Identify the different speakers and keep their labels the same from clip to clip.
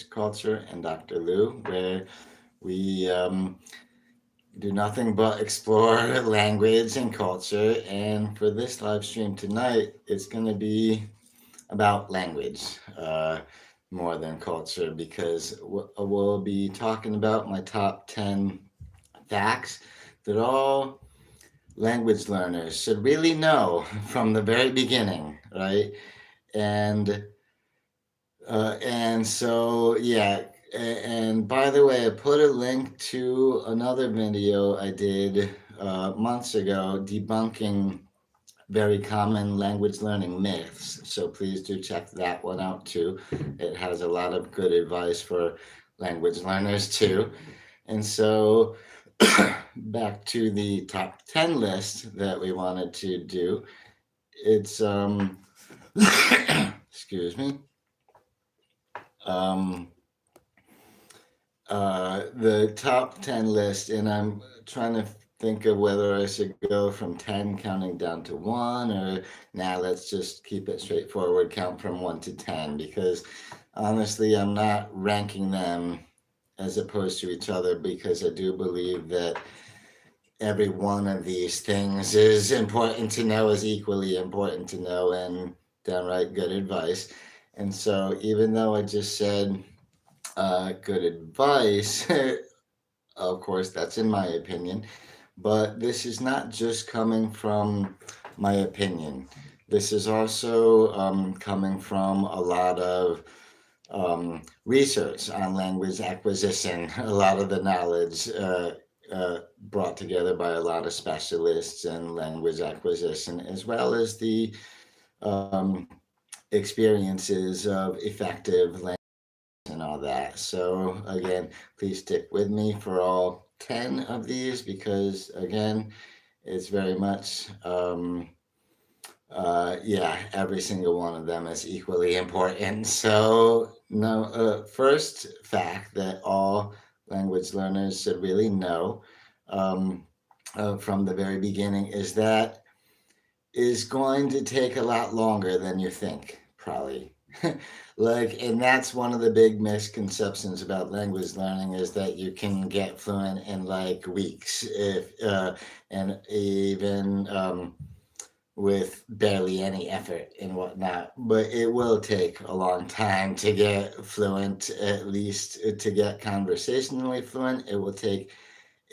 Speaker 1: Culture and Dr. Lou, where we do nothing but explore language and culture. And for this live stream tonight, it's going to be about language more than culture because we'll be talking about my top 10 facts that all language learners should really know from the very beginning, right? And yeah, and by the way, I put a link to another video I did months ago debunking very common language learning myths. So please do check that one out too. It has a lot of good advice for language learners too. And so back to the top 10 list that we wanted to do. It's excuse me. Um the top 10 list, and I'm trying to think of whether I should go from 10 counting down to 1, or now let's just keep it straightforward, count from 1 to 10, because honestly, I'm not ranking them as opposed to each other because I do believe that every one of these things is important to know, is equally important to know, and downright good advice. And so, even though I just said good advice, of course, that's in my opinion. But this is not just coming from my opinion. This is also coming from a lot of research on language acquisition, a lot of the knowledge brought together by a lot of specialists in language acquisition, as well as the um, experiences of effective language and all that. So, again, please stick with me for all 10 of these because, again, it's very much, yeah, every single one of them is equally important. So, no, first fact that all language learners should really know um, from the very beginning is that is going to take a lot longer than you think, probably. Like, and that's one of the big misconceptions about language learning is that you can get fluent in like weeks, if and even with barely any effort and whatnot. But it will take a long time to get fluent, at least to get conversationally fluent. It will take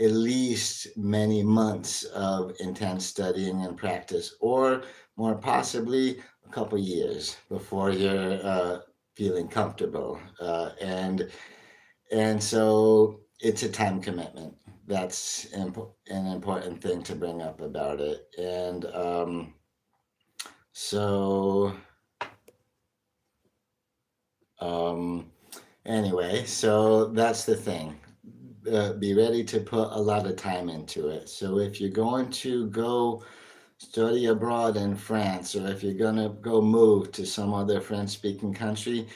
Speaker 1: at least many months of intense studying and practice, or more possibly a couple years before you're feeling comfortable. And so it's a time commitment. That's an important thing to bring up about it. And so um, anyway, so that's the thing. Be ready to put a lot of time into it. So if you're going to go study abroad in France, or if you're going to go move to some other French speaking country,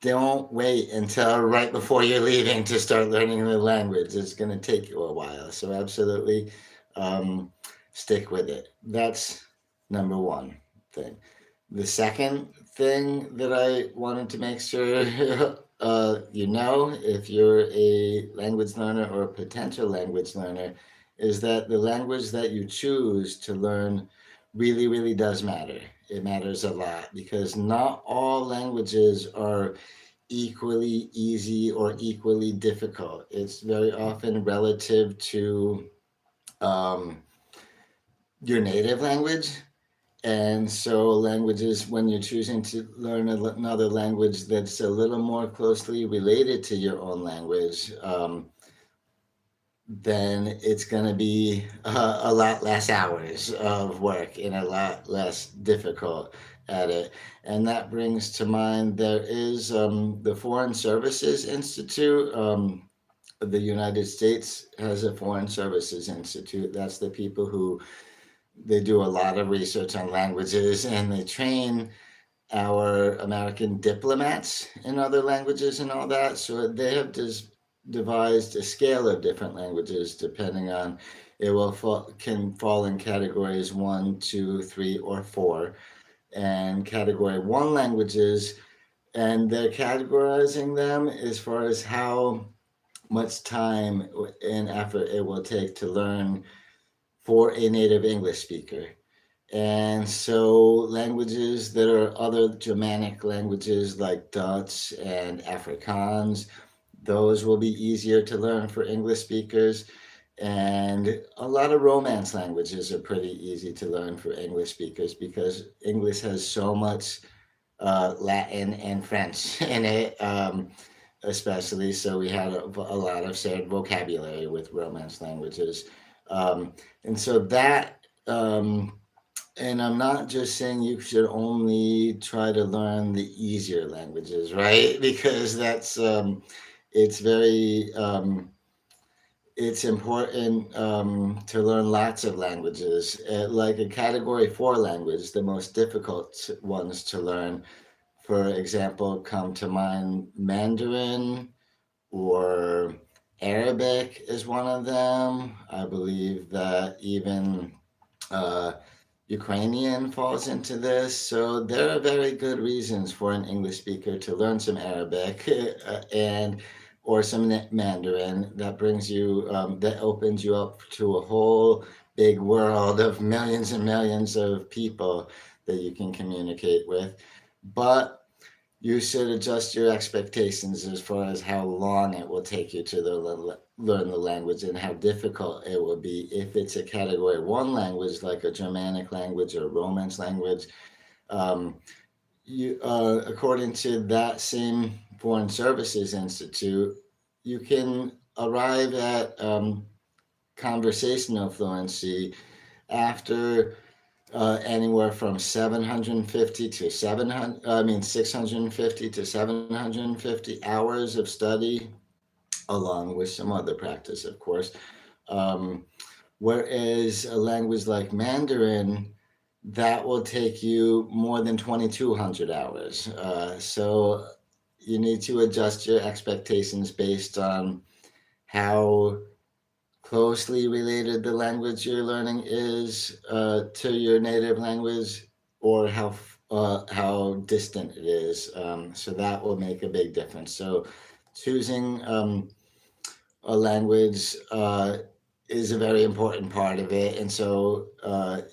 Speaker 1: don't wait until right before you're leaving to start learning the language. It's going to take you a while. So absolutely um, stick with it. That's number one thing. The second thing that I wanted to make sure you know, if you're a language learner or a potential language learner, is that the language that you choose to learn really, really does matter. It matters a lot because not all languages are equally easy or equally difficult. It's very often relative to um, your native language. And so, languages, when you're choosing to learn another language that's a little more closely related to your own language, then it's going to be a lot less hours of work and a lot less difficult at it. And that brings to mind there is the Foreign Services Institute. The United States has a Foreign Services Institute. That's the people who they do a lot of research on languages and they train our American diplomats in other languages and all that. So they have just devised a scale of different languages depending on it will can fall in categories 1, 2, 3, or 4. And category 1 languages and they're categorizing them as far as how much time and effort it will take to learn for a native English speaker. And so languages that are other Germanic languages like Dutch and Afrikaans, those will be easier to learn for English speakers. And a lot of Romance languages are pretty easy to learn for English speakers because English has so much Latin and French in it, especially. So we had a lot of shared vocabulary with Romance languages. Um, and so that, and I'm not just saying you should only try to learn the easier languages, right? Because it's very, it's important to learn lots of languages. Like a category four language, the most difficult ones to learn, for example, come to mind Mandarin or Arabic is one of them. I believe that even uh, Ukrainian falls into this. So there are very good reasons for an English speaker to learn some Arabic and or some Mandarin. That brings you that opens you up to a whole big world of millions and millions of people that you can communicate with. But you should adjust your expectations as far as how long it will take you to learn the language and how difficult it will be if it's a category one language like a Germanic language or a Romance language. Um, according to that same Foreign Services Institute, you can arrive at conversational fluency after anywhere from 750 to 700, I mean 650 to 750 hours of study, along with some other practice, of course. Um, Whereas a language like Mandarin, that will take you more than 2,200 hours. So you need to adjust your expectations based on how closely related the language you're learning is to your native language, or how distant it is. So that will make a big difference. So choosing a language is a very important part of it. And so,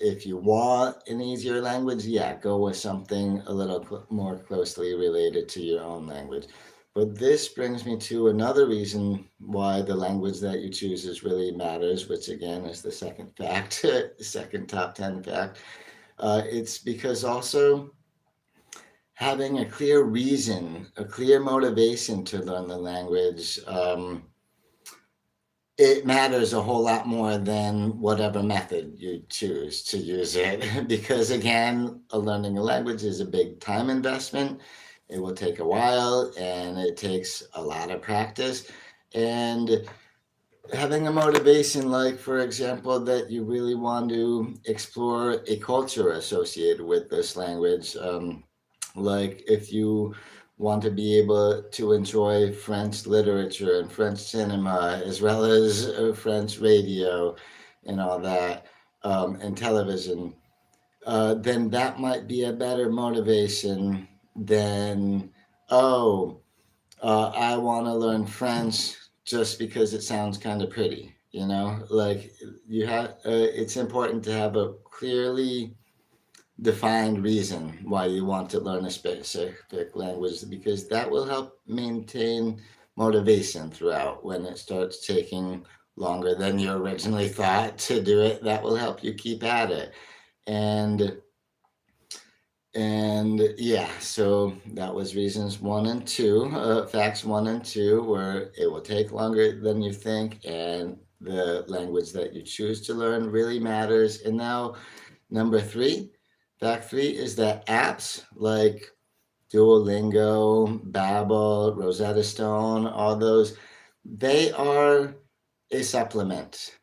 Speaker 1: if you want an easier language, yeah, go with something a little more closely related to your own language. But this brings me to another reason why the language that you choose is really matters, which again is the second fact, second top 10 fact. It's because also having a clear reason, a clear motivation to learn the language. It matters a whole lot more than whatever method you choose to use it because again learning a language is a big time investment. It will take a while and it takes a lot of practice, and having a motivation, like for example that you really want to explore a culture associated with this language, like if you want to be able to enjoy French literature and French cinema as well as French radio and all that, and television, then that might be a better motivation than, oh, I want to learn French just because it sounds kind of pretty. You know, like you have, it's important to have a clearly defined reason why you want to learn a specific language because that will help maintain motivation throughout. When it starts taking longer than you originally thought to do it, that will help you keep at it. And yeah, so that was reasons one and two, facts one and two, where it will take longer than you think, and the language that you choose to learn really matters. And now, number three, fact three is that apps like Duolingo, Babbel, Rosetta Stone, all those, they are a supplement.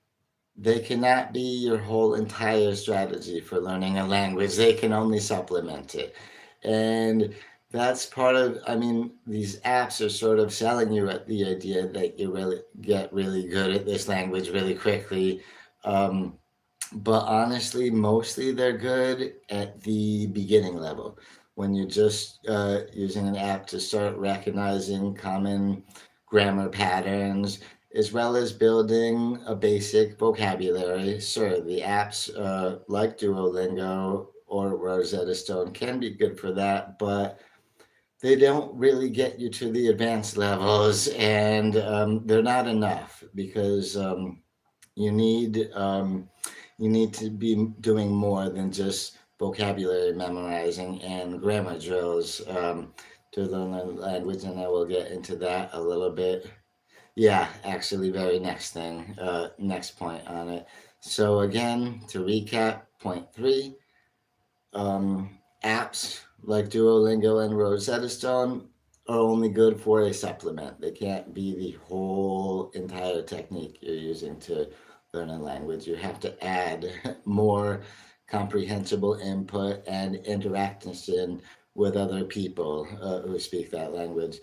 Speaker 1: They cannot be your whole entire strategy for learning a language. They can only supplement it. And that's part of, I mean, these apps are sort of selling you at the idea that you really get really good at this language really quickly. But honestly, mostly they're good at the beginning level. when you're just using an app to start recognizing common grammar patterns, as well as building a basic vocabulary. Sure, the apps like Duolingo or Rosetta Stone can be good for that, but they don't really get you to the advanced levels, and they're not enough because you need you need to be doing more than just vocabulary memorizing and grammar drills to learn a language, and I will get into that a little bit. Yeah, actually, very next thing, next point on it. So again, to recap, point three, um, apps like Duolingo and Rosetta Stone are only good for a supplement. They can't be the whole entire technique you're using to learn a language. You have to add more comprehensible input and interaction with other people who speak that language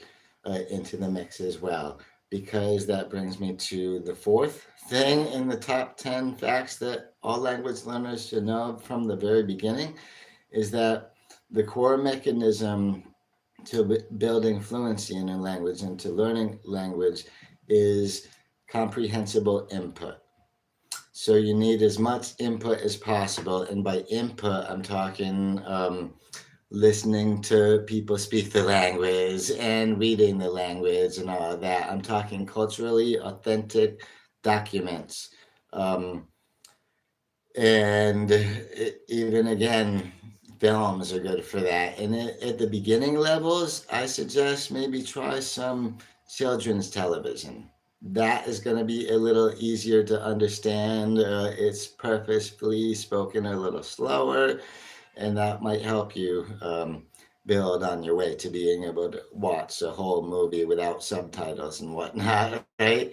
Speaker 1: into the mix as well. Because that brings me to the fourth thing in the top 10 facts that all language learners should know from the very beginning is that the core mechanism to building fluency in a language and to learning language is comprehensible input. So you need as much input as possible, and by input, I'm talking listening to people speak the language and reading the language and all of that. I'm talking culturally authentic documents. Um, and even again, films are good for that. And at the beginning levels, I suggest maybe try some children's television. That is going to be a little easier to understand. It's purposefully spoken a little slower, and that might help you build on your way to being able to watch a whole movie without subtitles and whatnot, right?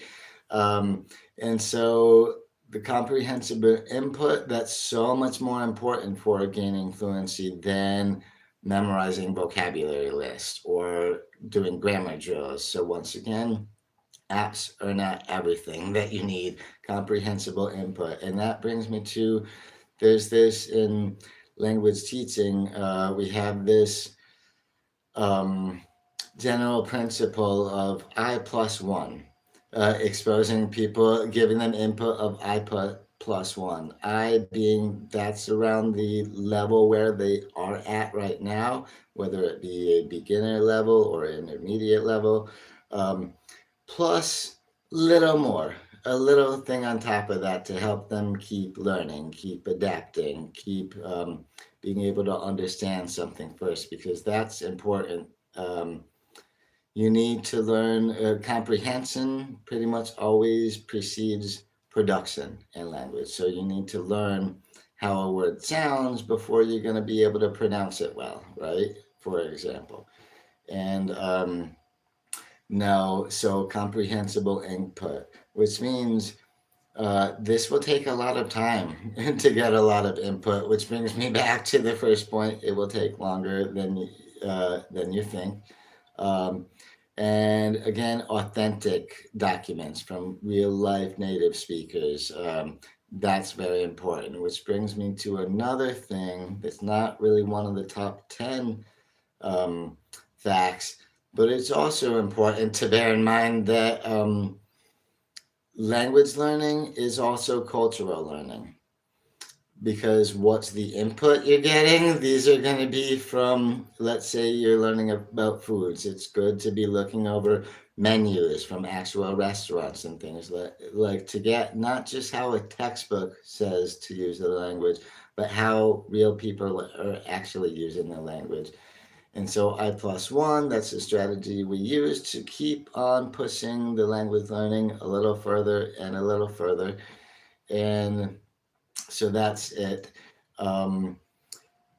Speaker 1: Um, and so the comprehensive input, that's so much more important for gaining fluency than memorizing vocabulary lists or doing grammar drills. So once again, apps are not everything that you need comprehensible input. And that brings me to there's this in language teaching, we have this um, general principle of I plus one, exposing people, giving them input of plus one. I being that's around the level where they are at right now, whether it be a beginner level or intermediate level, um, plus little more, a little thing on top of that to help them keep learning, keep adapting, keep being able to understand something first, because that's important. Um, you need to learn comprehension pretty much always precedes production in language. So you need to learn how a word sounds before you're going to be able to pronounce it well, right? For example. And no, so comprehensible input, which means this will take a lot of time to get a lot of input, which brings me back to the first point. It will take longer than you think. Um, and again, authentic documents from real life native speakers. That's very important, which brings me to another thing that's not really one of the top 10 um, facts, but it's also important to bear in mind that language learning is also cultural learning, because what's the input you're getting? These are going to be from, let's say you're learning about foods. It's good to be looking over menus from actual restaurants and things like to get not just how a textbook says to use the language, but how real people are actually using the language. And so I plus one, that's the strategy we use to keep on pushing the language learning a little further and a little further. And so that's it. Um,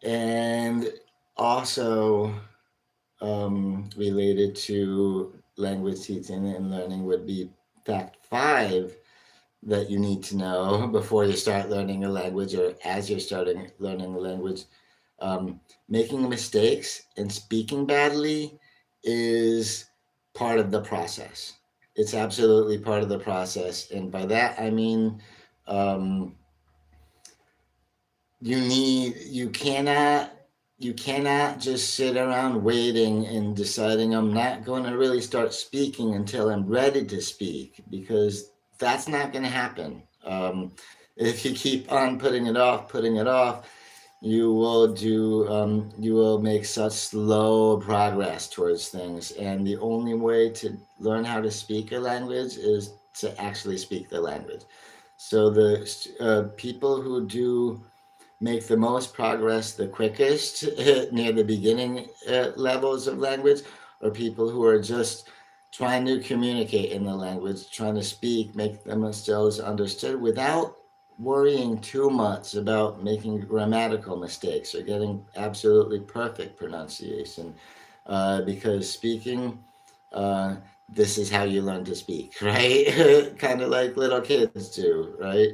Speaker 1: and also related to language teaching and learning would be fact five that you need to know before you start learning a language or as you're starting learning a language. Um, Making mistakes and speaking badly is part of the process. It's absolutely part of the process. And by that, I mean, um, you cannot you cannot just sit around waiting and deciding I'm not going to really start speaking until I'm ready to speak, because that's not going to happen. If you keep on putting it off, you will make such slow progress towards things. And the only way to learn how to speak a language is to actually speak the language. So the people who do make the most progress the quickest near the beginning levels of language are people who are just trying to communicate in the language, trying to speak, make themselves understood without worrying too much about making grammatical mistakes or getting absolutely perfect pronunciation. Because speaking, uh, this is how you learn to speak, right? Kind of like little kids do, right?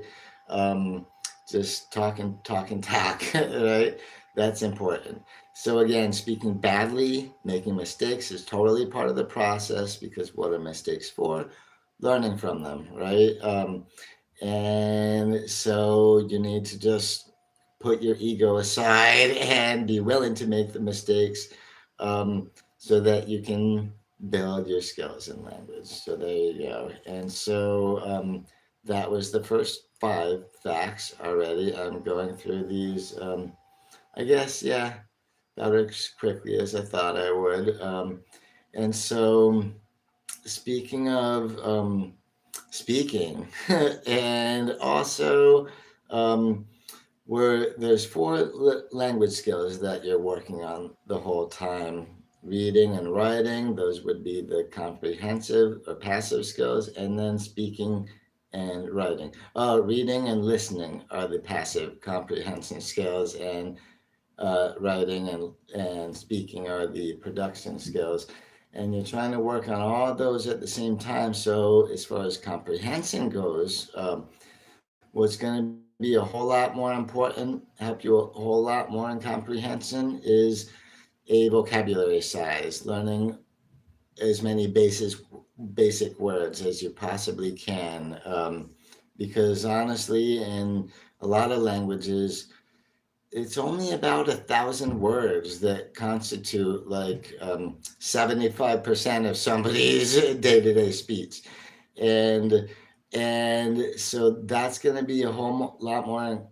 Speaker 1: Um, just talk, right? That's important. So again, speaking badly, making mistakes is totally part of the process, because what are mistakes for? Learning from them, right? And so you need to just put your ego aside and be willing to make the mistakes, um, so that you can build your skills in language. So there you go. And so that was the first 5 facts already. I'm going through these, I guess, yeah, about as quickly as I thought I would. And so, speaking of speaking, and also, um, where there's 4 language skills that you're working on the whole time: reading and writing, those would be the comprehensive or passive skills, and then speaking and writing. Reading and listening are the passive comprehension skills, and writing and speaking are the production skills. And you're trying to work on all those at the same time. So, as far as comprehension goes, what's going to be a whole lot more important, help you a whole lot more in comprehension, is a vocabulary size, learning as many basic words as you possibly can. Because honestly, in a lot of languages, it's only about 1,000 words that constitute like 75% of somebody's day-to-day speech. And and so that's going to be a whole lot more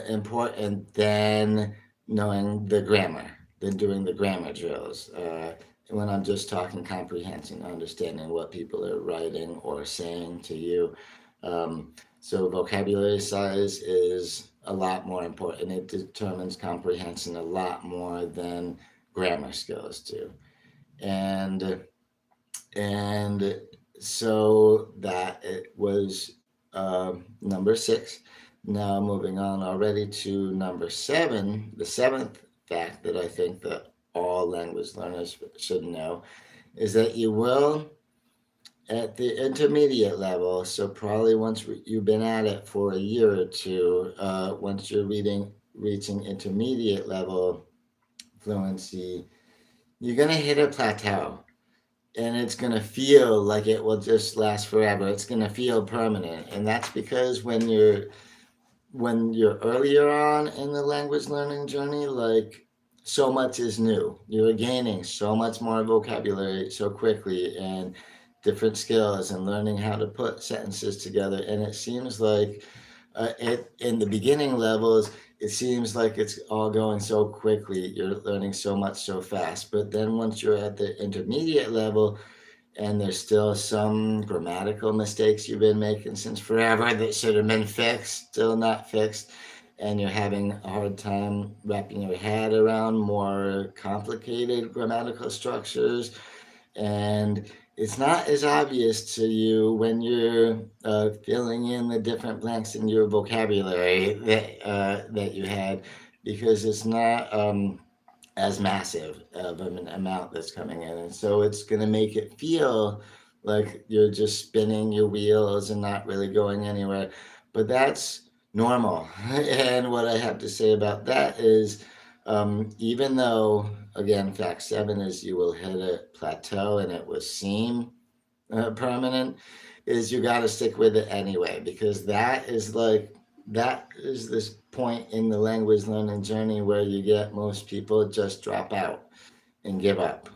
Speaker 1: important than knowing the grammar, than doing the grammar drills. When I'm just talking comprehension, understanding what people are writing or saying to you. um, so vocabulary size is a lot more important. It determines comprehension a lot more than grammar skills do. And and so that it was number 6. Now moving on already to number 7, the seventh fact that I think that all language learners should know is that you will, at the intermediate level, so probably once you've been at it for a year or two, once you're reaching intermediate level fluency, you're going to hit a plateau, and it's going to feel like it will just last forever. It's going to feel permanent. And that's because when you're earlier on in the language learning journey, like, so much is new. You're gaining so much more vocabulary so quickly, and different skills, and learning how to put sentences together. And it seems like in the beginning levels, it seems like it's all going so quickly. You're learning so much so fast. But then once you're at the intermediate level, and there's still some grammatical mistakes you've been making since forever that should have been fixed, still not fixed, and you're having a hard time wrapping your head around more complicated grammatical structures, and it's not as obvious to you when you're filling in the different blanks in your vocabulary that you had, because it's not as massive of an amount that's coming in. And so it's going to make it feel like you're just spinning your wheels and not really going anywhere. But that's normal. And what I have to say about that is, even though, again, fact 7 is you will hit a plateau and it will seem permanent, is you got to stick with it anyway, because that is point in the language learning journey where you get most people just drop out and give up,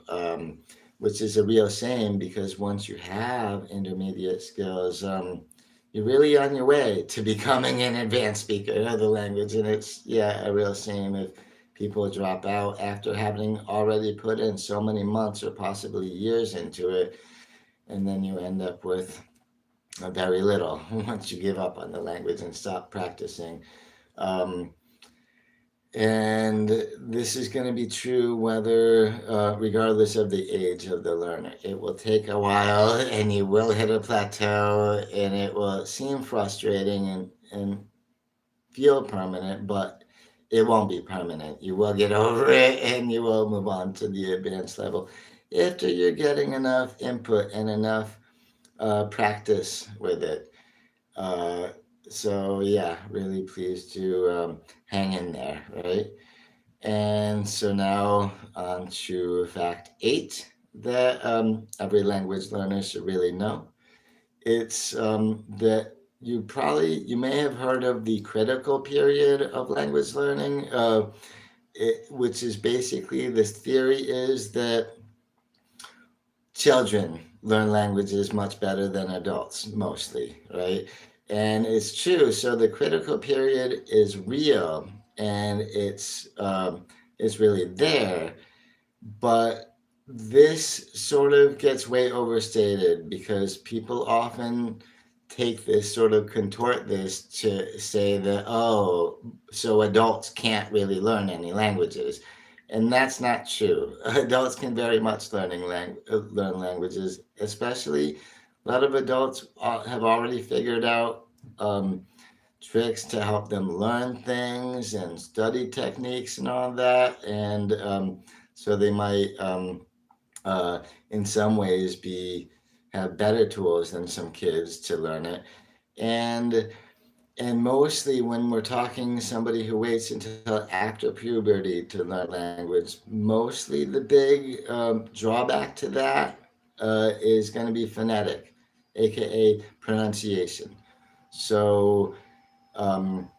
Speaker 1: which is a real shame because once you have intermediate skills, you're really on your way to becoming an advanced speaker of the language. And it's, yeah, a real shame if people drop out after having already put in so many months or possibly years into it. And then you end up with very little once you give up on the language and stop practicing. Um, and this is going to be true whether, regardless of the age of the learner. It will take a while and you will hit a plateau and it will seem frustrating and feel permanent, but it won't be permanent. You will get over it and you will move on to the advanced level after you're getting enough input and enough practice with it. Uh, so, yeah, really pleased to hang in there, right? And so now on to fact eight that every language learner should really know. It's that you may have heard of the critical period of language learning, which is basically this theory is that children learn languages much better than adults, mostly, right? And it's true. So the critical period is real, and it's really there, but this sort of gets way overstated because people often take this sort of contort this to say that, oh, so adults can't really learn any languages. And that's not true. Adults can very much learn languages, especially a lot of adults have already figured out tricks to help them learn things and study techniques and all that. And so they might, uh, in some ways, be have better tools than some kids to learn it. And mostly when we're talking somebody who waits until after puberty to learn a language, mostly the big drawback to that is going to be phonetic, aka pronunciation. So um,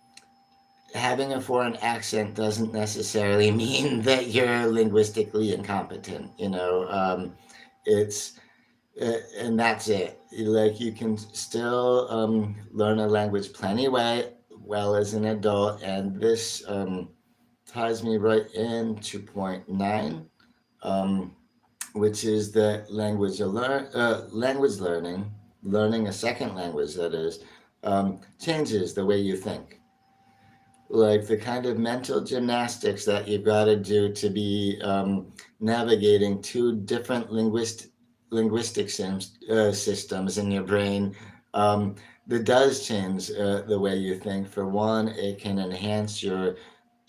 Speaker 1: having a foreign accent doesn't necessarily mean that you're linguistically incompetent. It's and that's it. Like you can still learn a language plenty well as an adult, and this ties me right into point nine, um, which is that language learning a second language that is, changes the way you think, like the kind of mental gymnastics that you've got to do to be navigating two different linguistic systems in your brain, that does change the way you think. For one, it can enhance your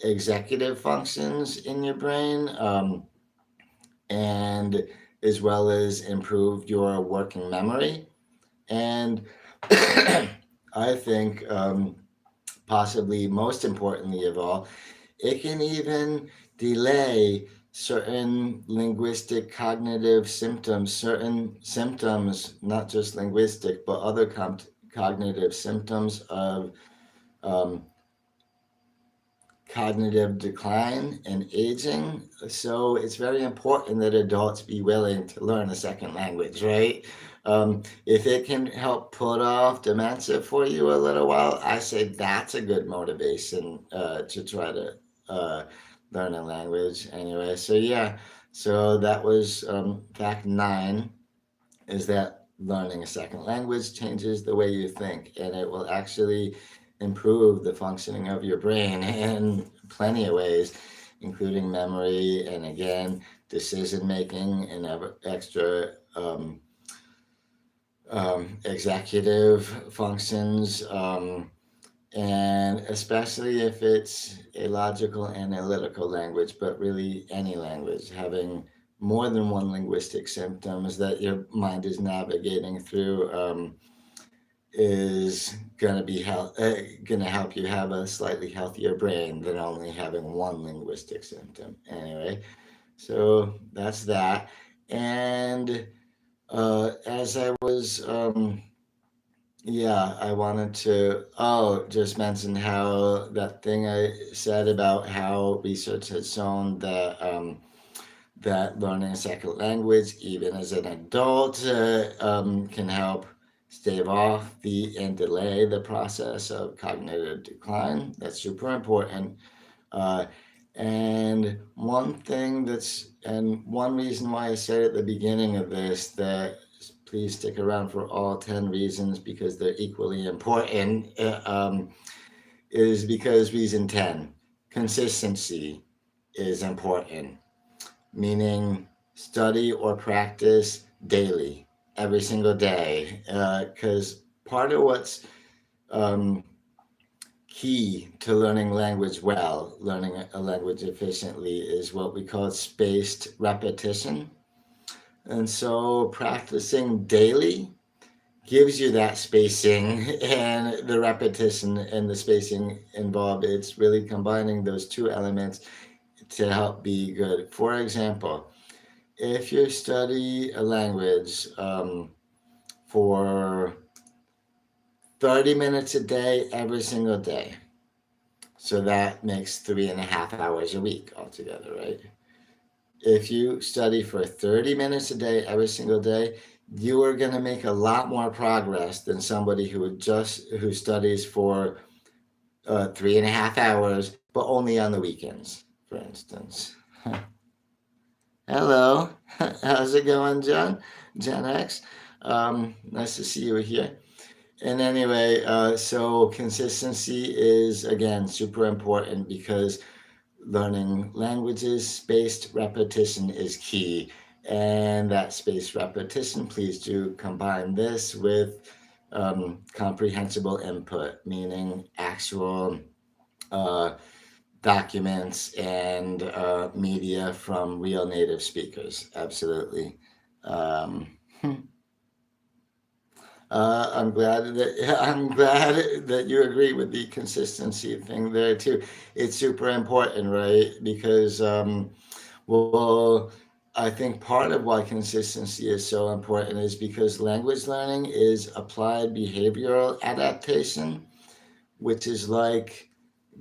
Speaker 1: executive functions in your brain, and as well as improve your working memory. And I think possibly most importantly of all, it can even delay certain linguistic cognitive symptoms, certain symptoms, not just linguistic, but other cognitive symptoms of um, cognitive decline and aging. So it's very important that adults be willing to learn a second language, right? If it can help put off dementia for you a little while, I say that's a good motivation to try to uh, learn a language anyway. So, yeah, so that was fact nine, is that learning a second language changes the way you think, and it will actually improve the functioning of your brain in plenty of ways, including memory and again decision making and extra executive functions, and especially if it's a logical analytical language, but really any language, having more than one linguistic symptoms that your mind is navigating through, is going to help you have a slightly healthier brain than only having one linguistic symptom. Anyway, so that's that. And as I was Yeah, I wanted to, just mention how that thing I said about how research has shown that learning a second language, even as an adult, can help stave off and delay the process of cognitive decline. That's super important. Uh, and one reason why I said at the beginning of this that please stick around for all 10 reasons because they're equally important, is because reason 10, consistency is important, meaning study or practice daily, every single day. Because part of what's um, key to learning language well, learning a language efficiently, is what we call spaced repetition. And so practicing daily gives you that spacing and the repetition and the spacing involved. It's really combining those two elements to help be good. For example, if you study a language for 30 minutes a day, every single day, so that makes 3.5 hours a week altogether, right? If you study for 30 minutes a day, every single day, you are going to make a lot more progress than somebody who studies for 3.5 hours, but only on the weekends, for instance. Hello, how's it going, John? Gen X. Nice to see you here. And anyway, so consistency is again super important because learning languages, spaced repetition is key. And that spaced repetition, please do combine this with comprehensible input, meaning actual uh, documents and media from real native speakers. Absolutely. Um, I'm glad that I'm glad that you agree with the consistency thing there too. It's super important, right? Because well, I think part of why consistency is so important is because language learning is applied behavioral adaptation, which is like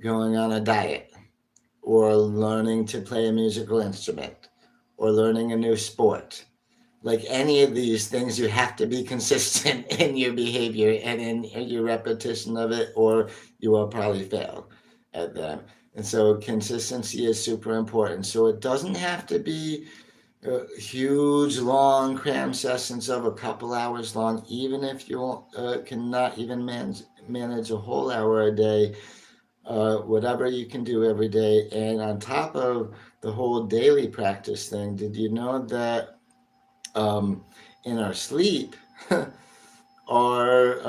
Speaker 1: going on a diet or learning to play a musical instrument or learning a new sport. Like any of these things, you have to be consistent in your behavior and in your repetition of it, or you will probably fail at them. And so, consistency is super important. So, it doesn't have to be huge, long cram sessions of a couple hours long, even if you cannot even manage a whole hour a day, whatever you can do every day. And on top of the whole daily practice thing, did you know that um, in our sleep, our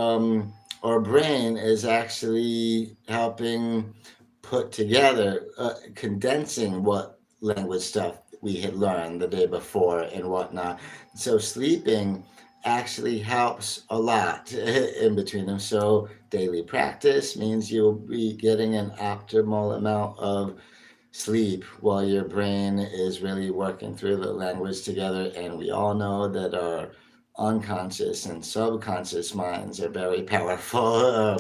Speaker 1: our brain is actually helping put together, condensing what language stuff we had learned the day before and whatnot. So sleeping actually helps a lot in between them. So daily practice means you'll be getting an optimal amount of sleep while your brain is really working through the language together. And we all know that our unconscious and subconscious minds are very powerful.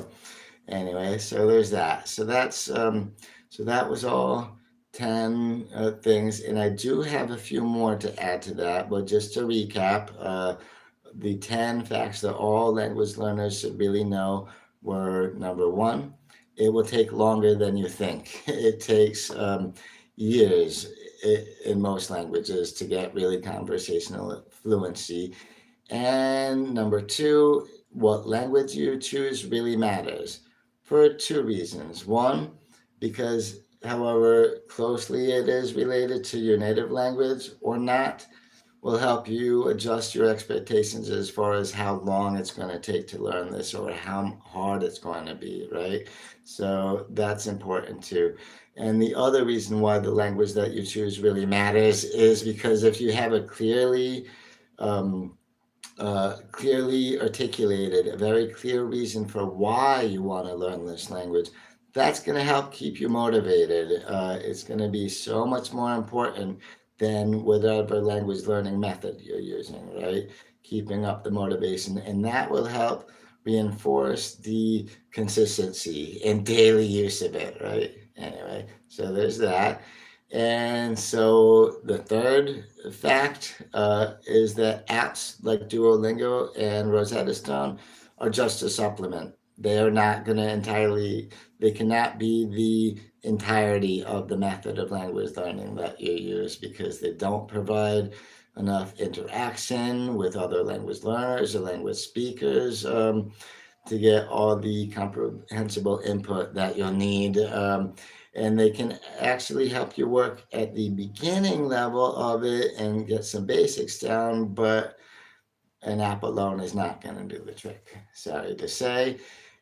Speaker 1: Anyway, so there's that. So that was all 10 things, and I do have a few more to add to that. But just to recap, the 10 facts that all language learners should really know were: number one, it will take longer than you think. It takes years in most languages to get really conversational fluency. And number two, what language you choose really matters for two reasons. One, because however closely it is related to your native language or not, will help you adjust your expectations as far as how long it's going to take to learn this or how hard it's going to be, right? So that's important too. And the other reason why the language that you choose really matters is because if you have a um, clearly articulated, a very clear reason for why you want to learn this language, that's going to help keep you motivated. It's going to be so much more important than whatever language learning method you're using, right? Keeping up the motivation. And that will help reinforce the consistency and daily use of it, right? Anyway, so there's that. And so the third fact is that apps like Duolingo and Rosetta Stone are just a supplement. They are not going to entirely, they cannot be the entirety of the method of language learning that you use because they don't provide enough interaction with other language learners or language speakers to get all the comprehensible input that you'll need. And they can actually help you work at the beginning level of it and get some basics down, but an app alone is not going to do the trick. Sorry to say.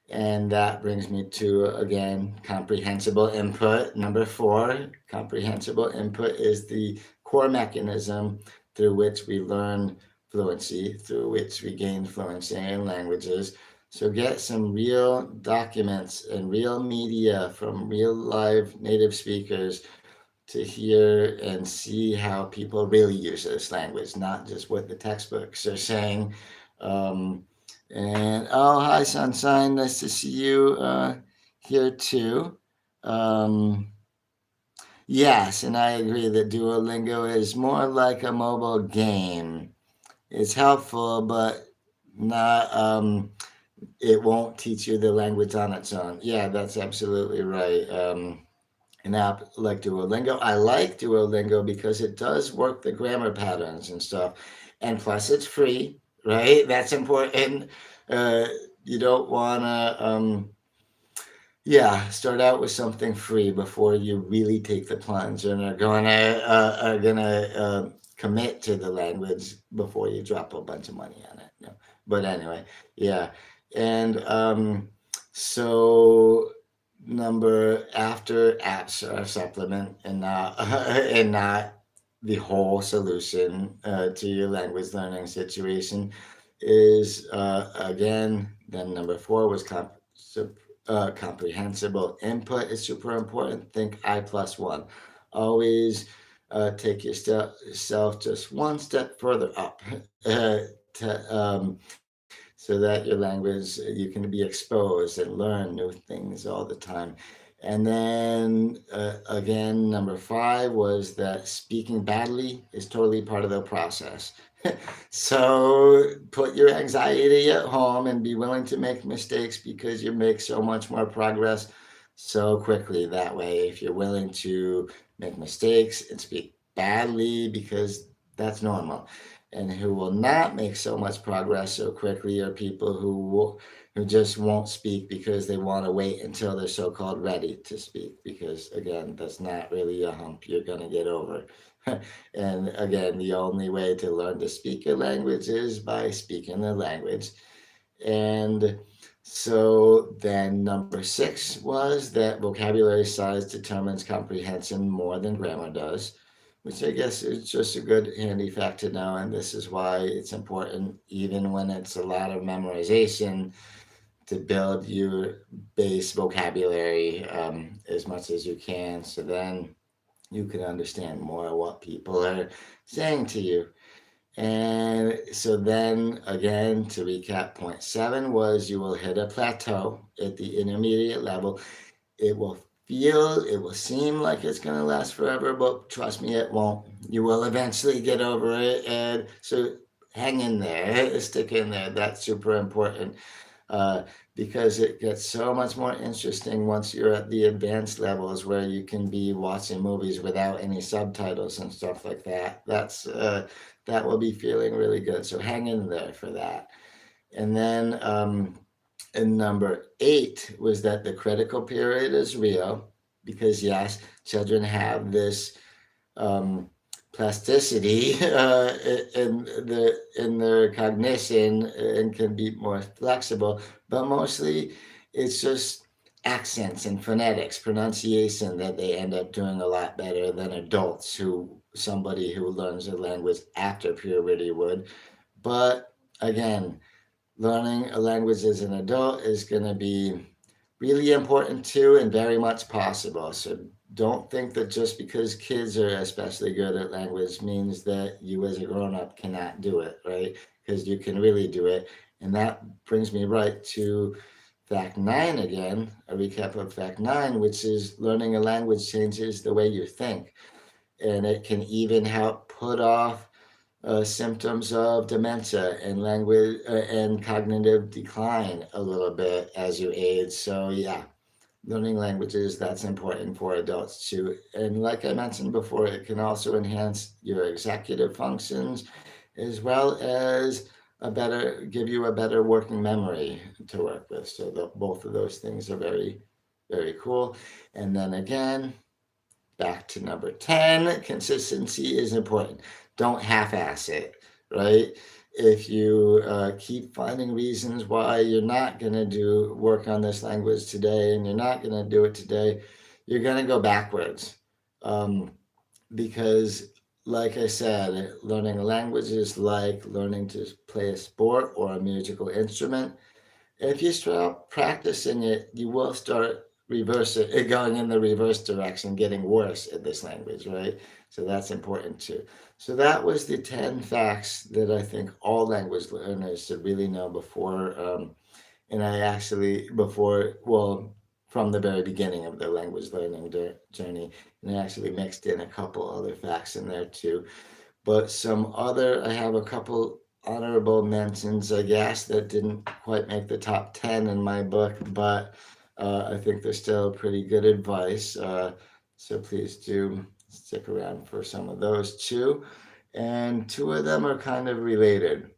Speaker 1: And that brings me to, again, comprehensible input. Number four, comprehensible input is the core mechanism through which we learn fluency, through which we gain fluency in languages. So get some real documents and real media from real live native speakers to hear and see how people really use this language, not just what the textbooks are saying. Um, and oh, hi, Sunshine. Nice to see you here too. Um, yes, and I agree that Duolingo is more like a mobile game. It's helpful, but not. It won't teach you the language on its own. Yeah, that's absolutely right. An app like Duolingo. I like Duolingo because it does work the grammar patterns and stuff. And plus, it's free, right? That's important. Uh, you don't want to, yeah, start out with something free before you really take the plunge and are gonna commit to the language before you drop a bunch of money on it. No. But anyway, yeah, and so number after apps are a supplement and not and not the whole solution to your language learning situation is again then number four was comprehensible input is super important. Think I plus one. Always take yourself just one step further up so that your language you can be exposed and learn new things all the time. And then again, number five was that speaking badly is totally part of the process. So put your anxiety at home and be willing to make mistakes because you make so much more progress so quickly that way. If you're willing to make mistakes and speak badly, because that's normal. And who will not make so much progress so quickly are people who just won't speak because they want to wait until they're so-called ready to speak. Because again, that's not really a hump you're going to get over. And again, the only way to learn to speak a language is by speaking the language. And so then number six was that vocabulary size determines comprehension more than grammar does, which I guess is just a good handy fact to know. And this is why it's important, even when it's a lot of memorization, to build your base vocabulary as much as you can. So then you can understand more what people are saying to you. And so then again, to recap, point seven was you will hit a plateau at the intermediate level. It will seem like it's going to last forever, but trust me, it won't. You will eventually get over it. And so hang in there, stick in there. That's super important uh, because it gets so much more interesting once you're at the advanced levels where you can be watching movies without any subtitles and stuff like that. That will be feeling really good. So hang in there for that. And then and number eight was that the critical period is real because yes, children have this um, plasticity in their cognition and can be more flexible, but mostly it's just accents and phonetics, pronunciation that they end up doing a lot better than adults who somebody who learns a language after puberty would. But again, learning a language as an adult is going to be really important too and very much possible. So don't think that just because kids are especially good at language means that you as a grown up cannot do it, right? Because you can really do it. And that brings me right to fact nine again, a recap of fact nine, which is learning a language changes the way you think. And it can even help put off symptoms of dementia and language and cognitive decline a little bit as you age. So, yeah, learning languages, that's important for adults too. And like I mentioned before, it can also enhance your executive functions as well as give you a better working memory to work with. So both of those things are very, very cool. And then again, back to number 10, consistency is important. Don't half-ass it, right? If you keep finding reasons why you're not going to do work on this language today and you're not going to do it today, you're going to go backwards. Um, because, like I said, learning a language is like learning to play a sport or a musical instrument. If you start practicing it, you will start going in the reverse direction, getting worse at this language, right? So that's important too. So that was the 10 facts that I think all language learners should really know before, and I actually, from the very beginning of their language learning journey, and I actually mixed in a couple other facts in there too. But I have a couple honorable mentions, I guess, that didn't quite make the top 10 in my book, but I think they're still pretty good advice. So please do stick around for some of those too. And two of them are kind of related.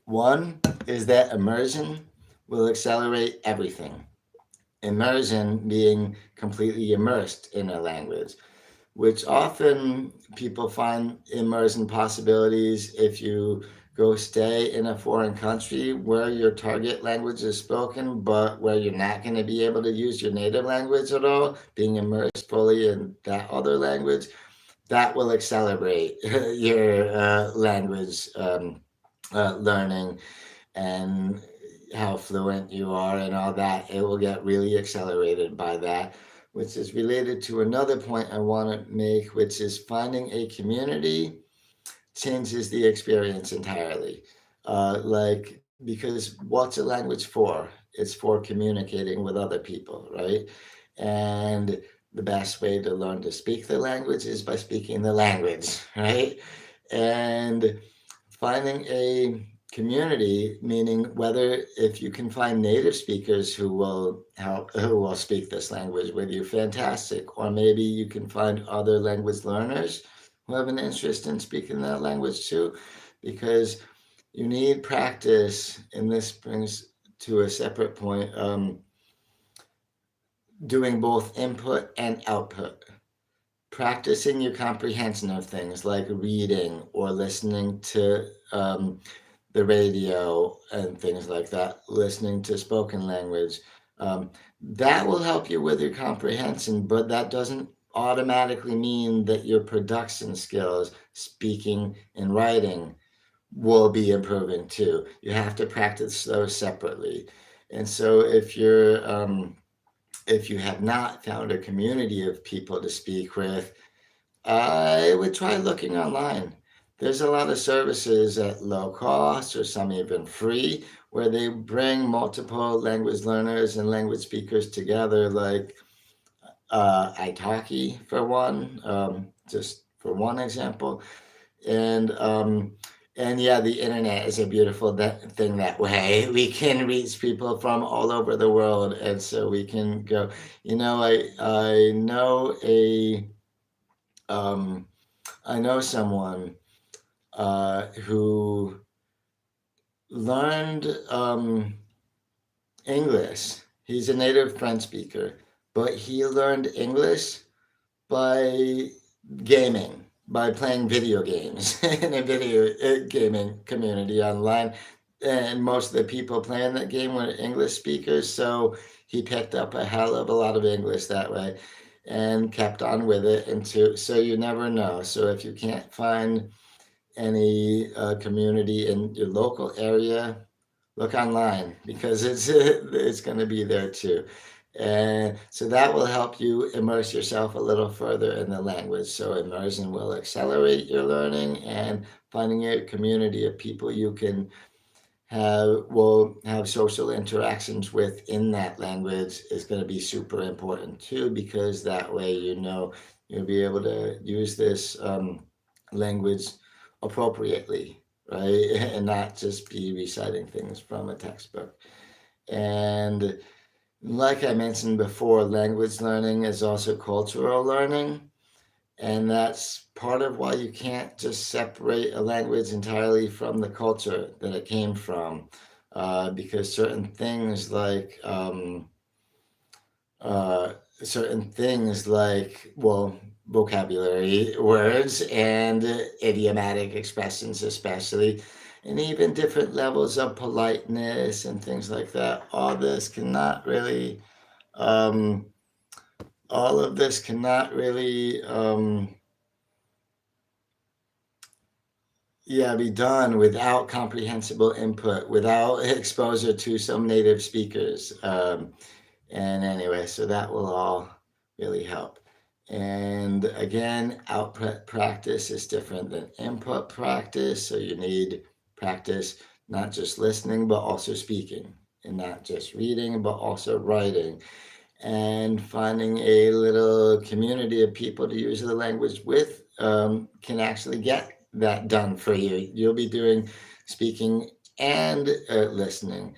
Speaker 1: One is that immersion will accelerate everything. Immersion being completely immersed in a language, which often people find immersion possibilities if you go stay in a foreign country where your target language is spoken, but where you're not going to be able to use your native language at all, being immersed fully in that other language, that will accelerate your language learning and how fluent you are and all that. It will get really accelerated by that, which is related to another point I want to make, which is finding a community changes the experience entirely. Because what's a language for? It's for communicating with other people, right? And the best way to learn to speak the language is by speaking the language, right? And finding a community, meaning whether if you can find native speakers who will speak this language with you, fantastic. Or maybe you can find other language learners who have an interest in speaking that language too, because you need practice. And this brings to a separate point, doing both input and output, practicing your comprehension of things like reading or listening to the radio and things like that, listening to spoken language. Um, that will help you with your comprehension, but that doesn't automatically mean that your production skills, speaking and writing, will be improving too. You have to practice those separately. And so if you have not found a community of people to speak with, I would try looking online. There's a lot of services at low cost or some even free where they bring multiple language learners and language speakers together, like italki for one, just for one example. And and yeah, the internet is a beautiful thing that way. We can reach people from all over the world, and so we can go. I know um, I know someone who learned English. He's a native French speaker, but he learned English by gaming, by playing video games in a video gaming community online. And most of the people playing that game were English speakers, so he picked up a hell of a lot of English that way and kept on with it. So you never know. So if you can't find any community in your local area, look online because it's going to be there too. And so that will help you immerse yourself a little further in the language. So immersion will accelerate your learning, and finding a community of people you can will have social interactions with in that language is going to be super important too, because that way you'll be able to use this language appropriately, right? And not just be reciting things from a textbook. And like I mentioned before, language learning is also cultural learning. And that's part of why you can't just separate a language entirely from the culture that it came from. Because uh, certain things like, well, vocabulary words and idiomatic expressions, especially, and even different levels of politeness and things like that. Um, all of this cannot really yeah, be done without comprehensible input, without exposure to some native speakers. And anyway, so that will all really help. And again, output practice is different than input practice. So you need practice not just listening, but also speaking, and not just reading, but also writing, and finding a little community of people to use the language with can actually get that done for you. You'll be doing speaking and listening,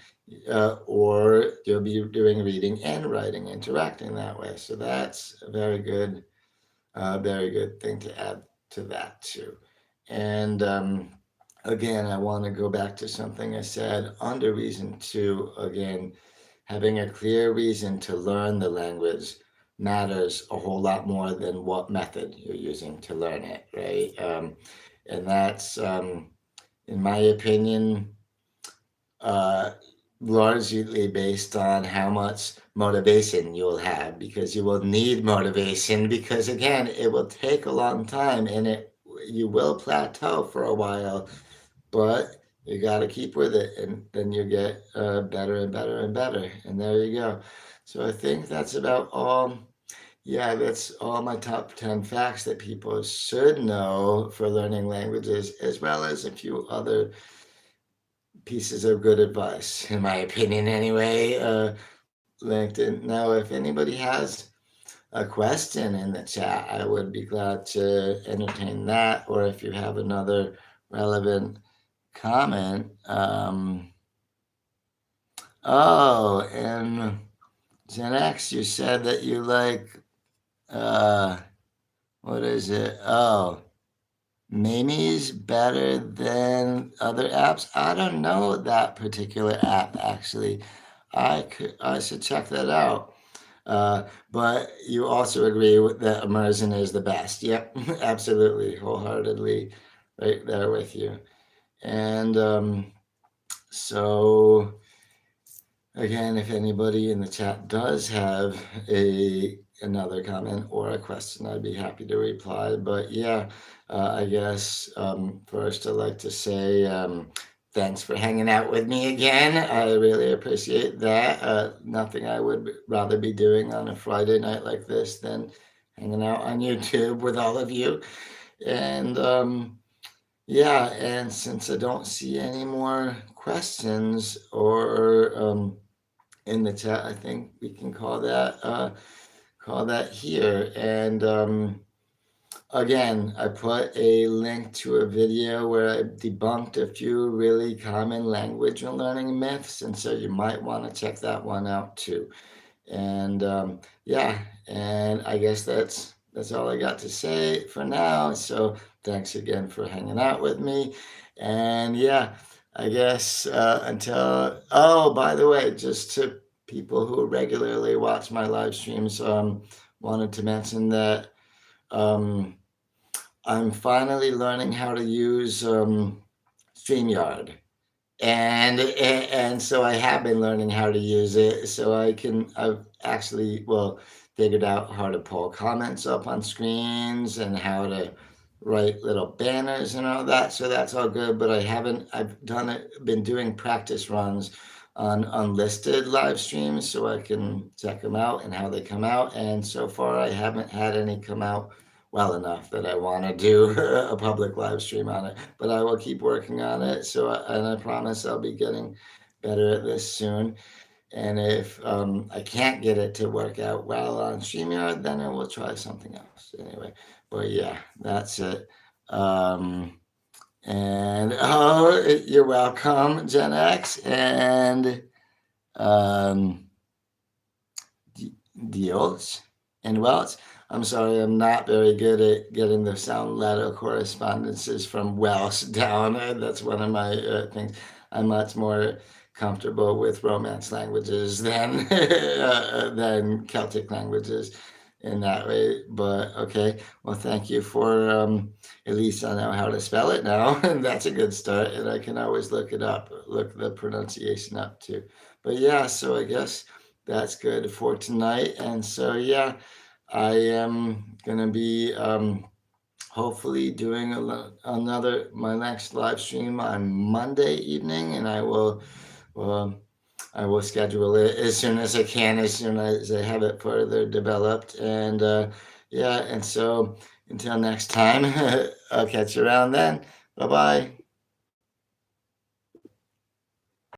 Speaker 1: or you'll be doing reading and writing, interacting that way. So that's a very good thing to add to that too. And again, I want to go back to something I said under reason two. Again, having a clear reason to learn the language matters a whole lot more than what method you're using to learn it, right? And that's, in my opinion, uh, largely based on how much motivation you'll have, because you will need motivation, because again, it will take a long time, and you will plateau for a while, but you got to keep with it, and then you get better and better and better, and there you go. So I think that's about all. Yeah, that's all my top 10 facts that people should know for learning languages, as well as a few other pieces of good advice, in my opinion, anyway. LinkedIn. Now, if anybody has a question in the chat, I would be glad to entertain that, or if you have another relevant comment. Oh, and Gen X, you said that you like, uh, what is it? Oh, Mimi's better than other apps. I don't know that particular app actually. I should check that out. Uh, but you also agree that immersion is the best. Yep, absolutely, wholeheartedly, right there with you. And so again, if anybody in the chat does have another comment or a question, I'd be happy to reply. But yeah, I guess first I'd like to say thanks for hanging out with me again. I really appreciate that. Nothing I would rather be doing on a Friday night like this than hanging out on YouTube with all of you. And yeah, and since I don't see any more questions or in the chat, I think we can call that here. And again, I put a link to a video where I debunked a few really common language and learning myths, and so you might want to check that one out too. And yeah, and I guess that's all I got to say for now. So thanks again for hanging out with me. And yeah, I guess until, oh, by the way, just to people who regularly watch my live streams, wanted to mention that um, I'm finally learning how to use StreamYard, and so I have been learning how to use it. So I've actually, well, figured out how to pull comments up on screens and how to write little banners and all that. So that's all good. But I've been doing practice runs on unlisted live streams so I can check them out and how they come out. And so far, I haven't had any come out well enough that I want to do a public live stream on it. But I will keep working on it. And I promise I'll be getting better at this soon. And if I can't get it to work out well on StreamYard, then I will try something else. Anyway, but yeah, that's it. Um, and oh, you're welcome, Gen X. And um, deals and Welch. I'm sorry, I'm not very good at getting the sound letter correspondences from Welsh down. That's one of my things. I'm much more comfortable with Romance languages than Celtic languages in that way. But okay, well, thank you for at least I know how to spell it now, and that's a good start. And I can always look it up, look the pronunciation up too. But yeah, so I guess that's good for tonight. And so, yeah, I am going to be hopefully doing another, my next live stream on Monday evening, and well, I will schedule it as soon as I can, as soon as I have it further developed. And yeah, and so until next time, I'll catch you around then. Bye bye.